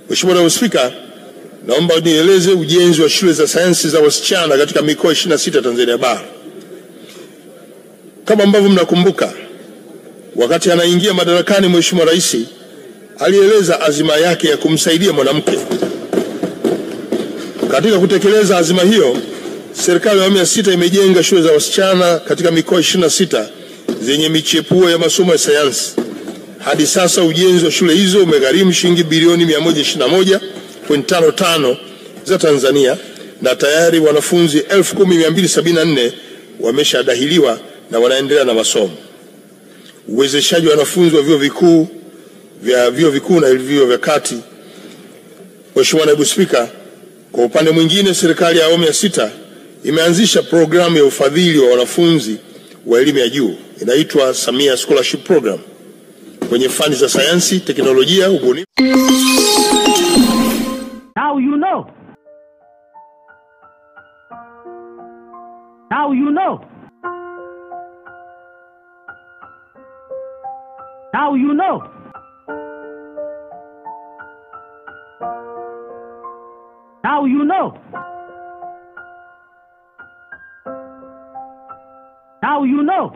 Mheshimiwa Naibu Spika, naomba nieleze ujenzi wa shule za sayansi za wasichana katika mikoa 26 Tanzania Bara. Kama ambavyo mnakumbuka, wakati anaingia madarakani Mheshimiwa Rais alieleza azima yake ya kumsaidia mwanamke. Katika kutekeleza azima hiyo, serikali ya awamu ya 6 imejenga shule za wasichana katika mikoa 26 zenye michepuo ya masomo ya sayansi. Hadi sasa ujenzi wa shule hizo umegharimu shilingi bilioni 121.55 za Tanzania na tayari wanafunzi 10,274 wameshadahiliwa na wanaendelea na masomo. Uwezeshaji wa wanafunzi wa vyuo vikuu na vyuo vya kati. Mheshimiwa Naibu Spika, kwa upande mwingine, serikali ya awamu ya 6 imeanzisha programu ya ufadhili wa wanafunzi wa elimu ya juu inaitwa Samia Scholarship Program kwenye fani za sayansi, teknolojia, ubunifu. Now you know. Now you know. Now you know. Now you know. Now you know.